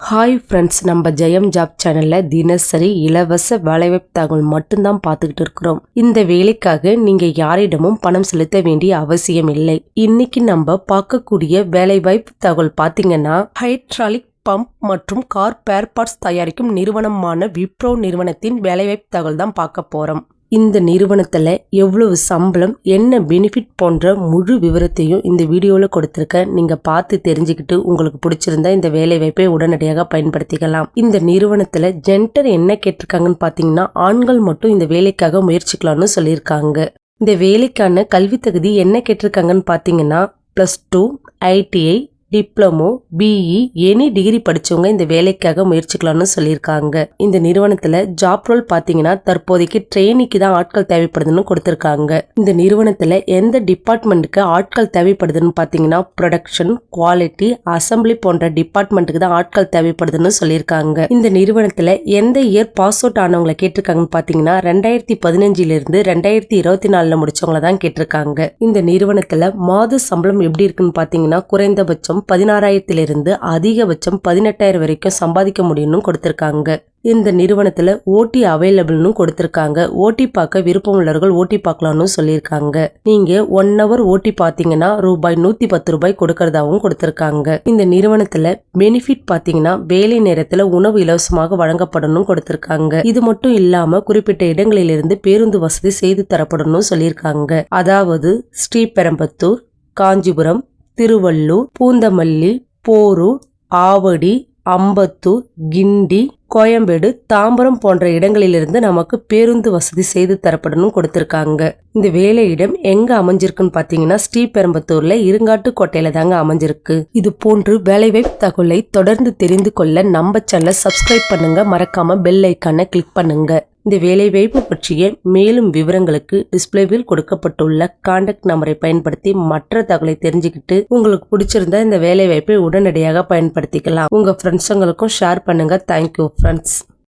Hi friends, நம்ம ஜெயம் job சேனலில் தினசரி இலவச வேலைவாய்ப்பு தகவல் மட்டும்தான் பார்த்துக்கிட்டு இருக்கிறோம். இந்த வேலைக்காக நீங்கள் யாரிடமும் பணம் செலுத்த வேண்டிய அவசியம் இல்லை. இன்னைக்கு நம்ம பார்க்கக்கூடிய வேலைவாய்ப்பு தகவல் பார்த்தீங்கன்னா, ஹைட்ராலிக் பம்ப் மற்றும் கார் ஸ்பேர் பார்ட்ஸ் தயாரிக்கும் நிறுவனமான விப்ரோ நிறுவனத்தின் வேலைவாய்ப்பு தகவல் தான் பார்க்க போகிறோம். இந்த நிறுவனத்தில் எவ்வளவு சம்பளம், என்ன பெனிஃபிட் போன்ற முழு விவரத்தையும் இந்த வீடியோவில் கொடுத்துருக்கேன். நீங்கள் பார்த்து தெரிஞ்சுக்கிட்டு உங்களுக்கு பிடிச்சிருந்தா இந்த வேலைவாய்ப்பை உடனடியாக பயன்படுத்திக்கலாம். இந்த நிறுவனத்தில் ஜெண்டர் என்ன கேட்டிருக்காங்கன்னு பார்த்தீங்கன்னா, ஆண்கள் மட்டும் இந்த வேலைக்காக முயற்சிக்கலாம்னு சொல்லியிருக்காங்க. இந்த வேலைக்கான கல்வி தகுதி என்ன கேட்டிருக்காங்கன்னு பார்த்தீங்கன்னா, +2, ITI, diploma, BE, any degree படிச்சவங்க இந்த வேலைக்காக முயற்சிக்கலாம்னு சொல்லியிருக்காங்க. இந்த நிறுவனத்துல ஜாப் ரோல் பாத்தீங்கன்னா, தற்போதைக்கு ட்ரெயினிக்கு தான் ஆட்கள் தேவைப்படுதுன்னு கொடுத்திருக்காங்க. இந்த நிறுவனத்துல எந்த டிபார்ட்மெண்ட்டுக்கு ஆட்கள் தேவைப்படுதுன்னு பாத்தீங்கன்னா, ப்ரொடக்ஷன், குவாலிட்டி, அசம்பிளி போன்ற டிபார்ட்மெண்ட்டுக்கு தான் ஆட்கள் தேவைப்படுதுன்னு சொல்லியிருக்காங்க. இந்த நிறுவனத்துல எந்த இயர் பாஸ் அவுட் ஆனவங்களை கேட்டிருக்காங்கன்னு பாத்தீங்கன்னா, 2015 2024 முடிச்சவங்கள தான் கேட்டிருக்காங்க. இந்த நிறுவனத்துல மாத சம்பளம் எப்படி இருக்குன்னு பாத்தீங்கன்னா, குறைந்தபட்சம் 16,000 அதிகபட்சம் 18,000 வரைக்கும் சம்பாதிக்க முடியும்னு கொடுத்திருக்காங்க. இந்த நிறுவனத்துல ஓட்டி அவைலபிள்னு கொடுத்திருக்காங்க. ஓட்டி பார்க்க விருப்பம் உள்ளவர்கள் ஓட்டி பார்க்கலாம்னு சொல்லியிருக்காங்க. நீங்க 1 hour ஓட்டி பாத்தீங்கன்னா ₹110 கொடுக்கறதாவும் கொடுத்திருக்காங்க. இந்த நிறுவனத்துல பெனிஃபிட் பாத்தீங்கன்னா, வேலை நேரத்துல உணவு இலவசமாக வழங்கப்படணும் கொடுத்திருக்காங்க. இது மட்டும் இல்லாம குறிப்பிட்ட இடங்களிலிருந்து பேருந்து வசதி செய்து தரப்படணும் சொல்லியிருக்காங்க. அதாவது ஸ்ரீபெரும்புத்தூர், காஞ்சிபுரம், திருவள்ளூர், பூந்தமல்லி, போரூர், ஆவடி, அம்பத்தூர், கிண்டி, கோயம்பேடு, தாம்பரம் போன்ற இடங்களிலிருந்து நமக்கு பேருந்து வசதி செய்து தரப்படணும் கொடுத்திருக்காங்க. இந்த வேலையிடம் எங்க அமைஞ்சிருக்குன்னு பாத்தீங்கன்னா, ஸ்ரீபெரும்புத்தூர்ல இருங்காட்டுக்கோட்டையில தாங்க அமைஞ்சிருக்கு. இது போன்று வேலைவாய்ப்பு தகவலை தொடர்ந்து தெரிந்து கொள்ள நம்ம சேனலை சப்ஸ்கிரைப் பண்ணுங்க. மறக்காம பெல் ஐக்கானை கிளிக் பண்ணுங்க. இந்த வேலைவாய்ப்பு பற்றிய மேலும் விவரங்களுக்கு டிஸ்பிளேவில் கொடுக்கப்பட்டுள்ள கான்டாக்ட் நம்பரை பயன்படுத்தி மற்ற தகவலை தெரிஞ்சுக்கிட்டு உங்களுக்கு பிடிச்சிருந்தா இந்த வேலைவாய்ப்பை உடனடியாக பயன்படுத்திக்கலாம். உங்க ஃப்ரெண்ட்ஸுங்களுக்கும் ஷேர் பண்ணுங்க. Thank you friends.